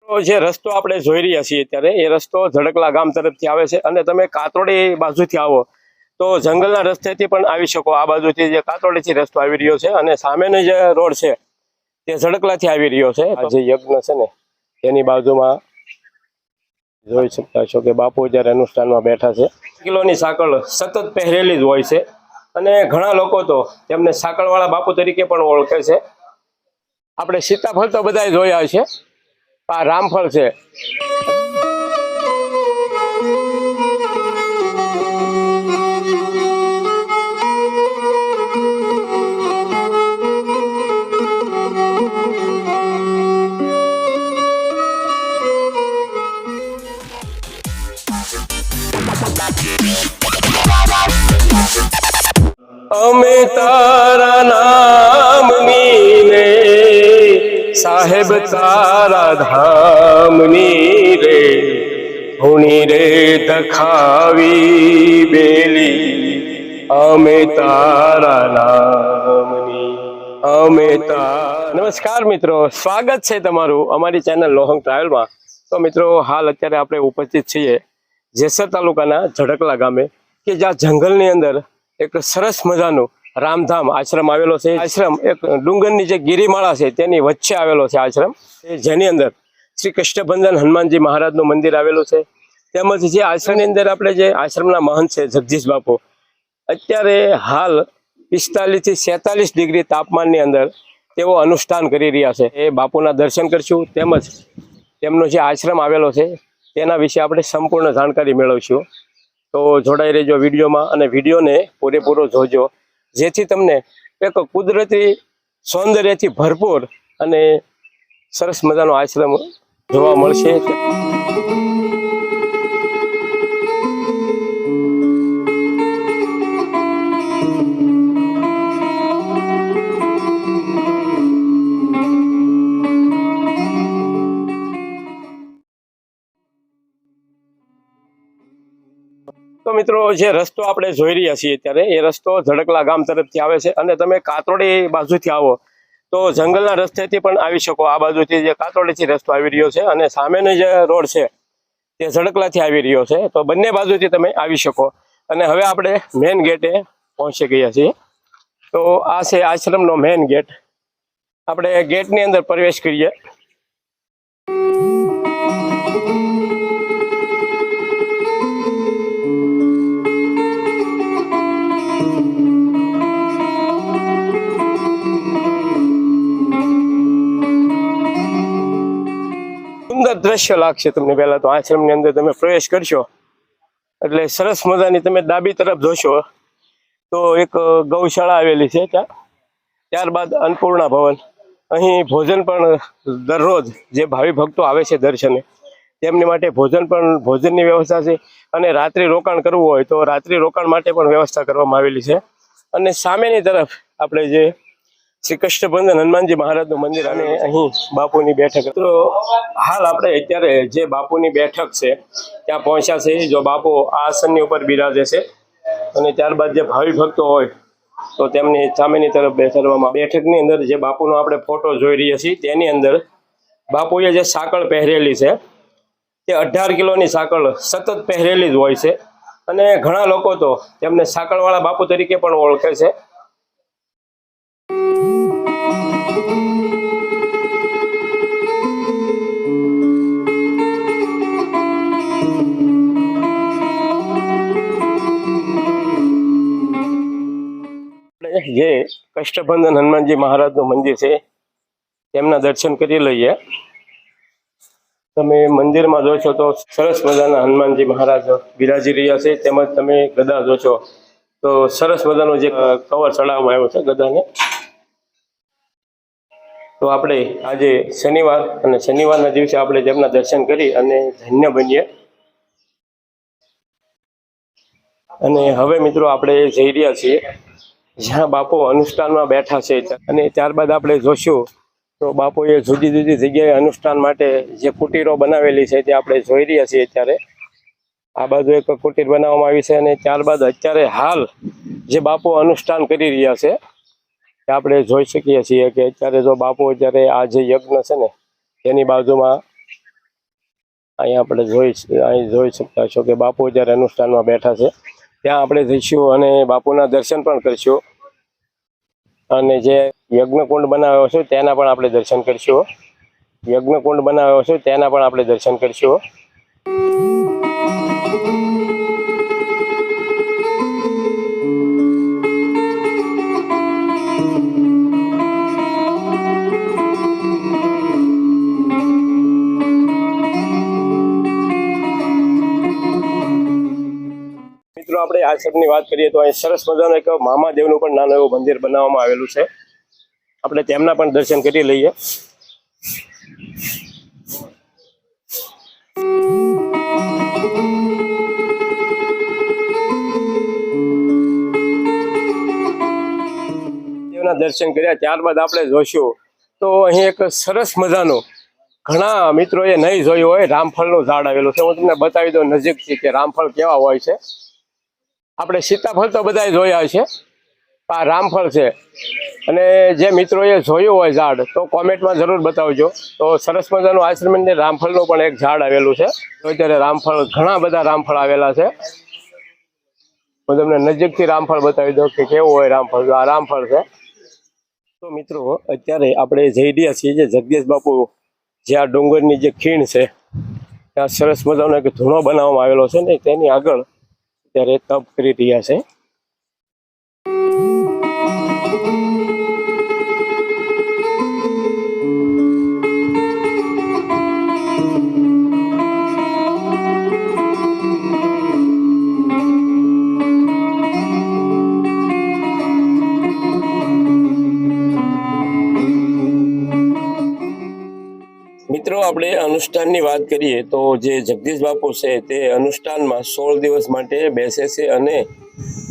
તો જે રસ્તો આપણે જોઈ રહ્યા છીએ અત્યારે એ રસ્તો ઝડકલા ગામ તરફથી આવે છે અને તમે કાતરોડી બાજુથી આવો તો જંગલના રસ્તેથી પણ આવી શકો। આ બાજુથી જે કાતરોડીથી રસ્તો આવી રહ્યો છે અને સામેનો જે રોડ છે તે ઝડકલાથી આવી રહ્યો છે। આ જે યજ્ઞ છે ને એની બાજુમાં જોઈ શકતા છો કે બાપુ જ્યારે અનુષ્ઠાનમાં બેઠા છે। કિલોની સાંકળ સતત પહેરેલી જ હોય છે અને ઘણા લોકો તો તેમને સાંકળવાળા બાપુ તરીકે પણ ઓળખે છે। આપણે સીતાફળ તો બધાય જોયા છે, આ રામફળ છે। અમે તારા નામની ને સાહેબ તારા ધામની રે હુણી રે દખાવી બેલી અમે તારા નામની અમે નમસ્કાર મિત્રો, સ્વાગત છે તમારું અમારી ચેનલ લોહંગ ટ્રાવેલમાં। તો મિત્રો હાલ અત્યારે આપણે ઉપસ્થિત છીએ જેસર તાલુકાના ઝડકલા ગામે કે જ્યાં જંગલની અંદર એક સરસ મજાનું રામધામ આશ્રમ આવેલો છે। આશ્રમ એક ડુંગરની જે ગિરિમાળા છે તેની વચ્ચે આવેલો છે આશ્રમ, જેની અંદર શ્રી કૃષ્ણભંજન હનુમાનજી મહારાજનું મંદિર આવેલું છે। તેમજ જે આશ્રમની અંદર આપણે જે આશ્રમના મહંત છે જગદીશ બાપુ અત્યારે હાલ 45 થી 47 ડિગ્રી તાપમાનની અંદર તેઓ અનુષ્ઠાન કરી રહ્યા છે। એ બાપુના દર્શન કરશું તેમજ તેમનો જે આશ્રમ આવેલો છે તેના વિશે આપણે સંપૂર્ણ જાણકારી મેળવશું। તો જોડાઈ રહેજો વિડીયોમાં અને વિડીયોને પૂરેપૂરો જોજો, જેથી તમને એક કુદરતી સૌંદર્યથી ભરપૂર અને સરસ મજાનો આશ્રમ જોવા મળશે। તો મિત્રો જે રસ્તો આપણે જોઈ રહ્યા છીએ અત્યારે એ રસ્તો ઝડકલા ગામ તરફથી આવે છે અને તમે કાતરોડી બાજુથી આવો તો જંગલના રસ્તેથી પણ આવી શકો। આ બાજુથી જે કાતરોડીથી રસ્તો આવી રહ્યો છે અને સામેનો જે રોડ છે તે ઝડકલાથી આવી રહ્યો છે, તો બંને બાજુથી તમે આવી શકો। અને હવે આપણે મેઇન ગેટે પહોંચી ગયા છીએ। તો આ છે આશ્રમનો મેઇન ગેટ, આપણે ગેટની અંદર પ્રવેશ કરીએ। સુંદર દ્રશ્ય લાગશે તમને। પહેલા તો આશ્રમની અંદર તમે પ્રવેશ કરશો એટલે સરસ મજાની તમે ડાબી તરફ જોશો તો એક ગૌશાળા આવેલી છે ત્યાં, ત્યારબાદ અન્નપૂર્ણા ભવન। અહીં ભોજન પણ દરરોજ જે ભાવિ ભક્તો આવે છે દર્શને તેમની માટે ભોજનની વ્યવસ્થા છે અને રાત્રિ રોકાણ કરવું હોય તો રાત્રિ રોકાણ માટે પણ વ્યવસ્થા કરવામાં આવેલી છે। અને સામેની તરફ આપણે જે શ્રી કૃષ્ણભંજન હનુમાનજી મહારાજનું મંદિર અને અહીં બાપુની બેઠક। તો હાલ આપણે અત્યારે જે બાપુની બેઠક છે ત્યાં પહોંચ્યા છે। જો બાપુ આ આસનની ઉપર બિરાજે છે અને ત્યારબાદ જે ભાવિ ભક્તો હોય તો તેમની સામેની તરફ બેસાડવામાં। બેઠકની અંદર જે બાપુનો આપણે ફોટો જોઈ રહ્યા છીએ તેની અંદર બાપુએ જે સાંકળ પહેરેલી છે તે 18 કિલોની સાંકળ સતત પહેરેલી જ હોય છે અને ઘણા લોકો તો તેમને સાંકળવાળા બાપુ તરીકે પણ ઓળખે છે। જે કષ્ટભંજન હનુમાનજી મહારાજનું મંદિર છે તેમના દર્શન કરી લઈએ। તમે મંદિરમાં જોશો તો સરસ મજાના હનુમાનજી મહારાજ બિરાજી રહ્યા છે, તેમજ તમે ગદા જોશો તો સરસ મજાનો જે કવર ચડાવવામાં આવ્યો છે ગદાને। તો આપણે આજે શનિવાર અને શનિવારના દિવસે આપણે તેમના દર્શન કરી અને ધન્ય બનીએ। અને હવે મિત્રો આપણે જઈ રહ્યા છીએ જ્યાં બાપુ અનુષ્ઠાનમાં બેઠા છે અને ત્યારબાદ આપણે જોશું તો બાપુએ જુદી જુદી જગ્યાએ અનુષ્ઠાન માટે જે કુટીરો બનાવેલી છે તે આપણે જોઈ રહ્યા છીએ। અત્યારે આ બાજુ એક કુટીર બનાવવામાં આવી છે અને ત્યારબાદ અત્યારે હાલ જે બાપુ અનુષ્ઠાન કરી રહ્યા છે આપણે જોઈ શકીએ છીએ કે અત્યારે જો બાપુ અત્યારે આ જે યજ્ઞ છે ને તેની બાજુમાં અહીંયા આપણે જોઈ શકતા છો કે બાપુ જ્યારે અનુષ્ઠાનમાં બેઠા છે, ત્યાં આપણે જઈશું અને બાપુના દર્શન પણ કરીશું અને જે યજ્ઞકુંડ બનાવ્યો છે તેના પણ આપણે દર્શન કરીશું. યજ્ઞકુંડ બનાવ્યો છે તેના પણ આપણે દર્શન કરીશું. મિત્રો આપણે આશ્રમની વાત કરીએ તો અહીં સરસ મજાનું એક મામાદેવનું પણ નાનું એવું મંદિર બનાવવામાં આવેલું છે. આપણે તેમના પણ દર્શન કરી લઈએ. દેવના દર્શન કર્યા ત્યારબાદ આપણે જોઈશું તો અહીં એક સરસ મજાનું ઘણા મિત્રોએ નહીં જોયું હોય રામફળનું ઝાડ આવેલું છે. હું તમને બતાવી દઉં નજીકથી કે રામફળ કેવા હોય છે. આપણે સીતાફળ તો બધાય જોયા છે, આ રામફળ છે. અને જે મિત્રોએ જોયું હોય ઝાડ તો કોમેન્ટમાં જરૂર બતાવજો. તો સરસ મજાનું આશ્રમની રામફળનું પણ એક ઝાડ આવેલું છે. તો અત્યારે રામફળ ઘણા બધા રામફળ આવેલા છે. હું તમને નજીકથી રામફળ બતાવી દઉં કે કેવું હોય રામફળ. આ રામફળ છે. તો મિત્રો અત્યારે આપણે જઈ રહ્યા છીએ જે જગદીશ બાપુ જે આ ડુંગરની જે ખીણ છે ત્યાં સરસ મજાનો એક ધૂણો બનાવવામાં આવેલો છે ને તેની આગળ ત્યારે તપ કરી રહ્યા છે. મિત્રો આપણે અનુષ્ઠાનની વાત કરીએ તો જે જગદીશ બાપુ છે તે અનુષ્ઠાનમાં 16 દિવસ માટે બેસે છે અને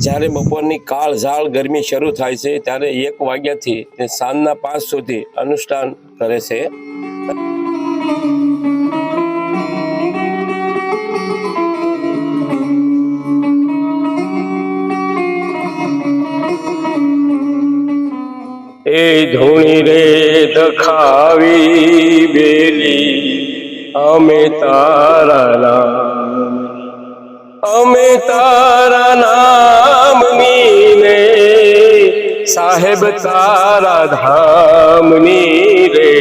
જ્યારે બપોરની કાળઝાળ ગરમી શરૂ થાય છે ત્યારે 1 વાગ્યાથી સાંજના 5 સુધી અનુષ્ઠાન કરે છે. એ ધૂણી રે દખાવી બેલી અમે તારા નામની ને સાહેબ તારા ધામની રે.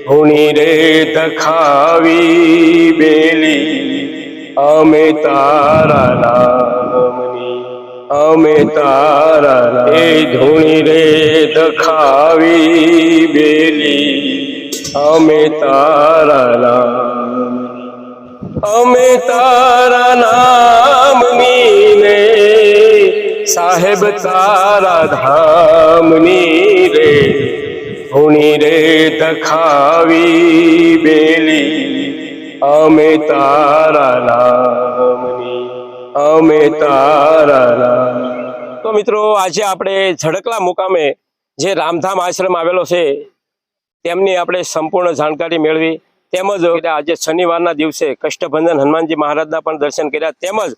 ધૂણી રે દખાવી બેલી અમે તારા નામની અમે તારા. એ ધૂણી રે દખાવી બેલી અમે તારા નામની ને સાહેબ તારા ધામની રે. ધૂણી રે દખાવી બેલી અમે તારા નામની અમે તારા. તો મિત્રો આજે આપણે ઝડકલા મુકામે જે રામધામ આશ્રમ આવેલો છે તેમની આપણે સંપૂર્ણ જાણકારી મેળવી. તેમજ આજે શનિવારના દિવસે કષ્ટભંજન હનુમાનજી મહારાજના પણ દર્શન કર્યા. તેમજ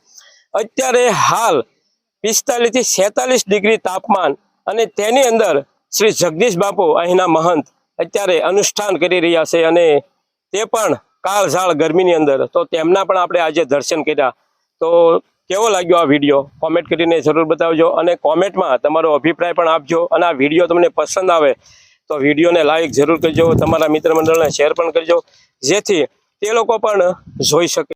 અત્યારે હાલ 45 થી 46 ડિગ્રી તાપમાન અને તેની અંદર શ્રી જગદીશ બાપુ અહીંના મહંત અત્યારે અનુષ્ઠાન કરી રહ્યા છે અને તે પણ કાળઝાળ ગરમીની અંદર. તો તેમના પણ આપણે આજે દર્શન કર્યા. તો કેવો લાગ્યો આ વિડીયો કોમેન્ટ કરીને જરૂર બતાવજો અને કોમેન્ટમાં તમારો અભિપ્રાય પણ આપજો. અને આ વિડીયો તમને પસંદ આવે તો વિડીયોને લાઈક જરૂર કરજો, તમારા મિત્ર મંડળને શેર પણ કરજો જેથી તે લોકો પણ જોઈ શકે.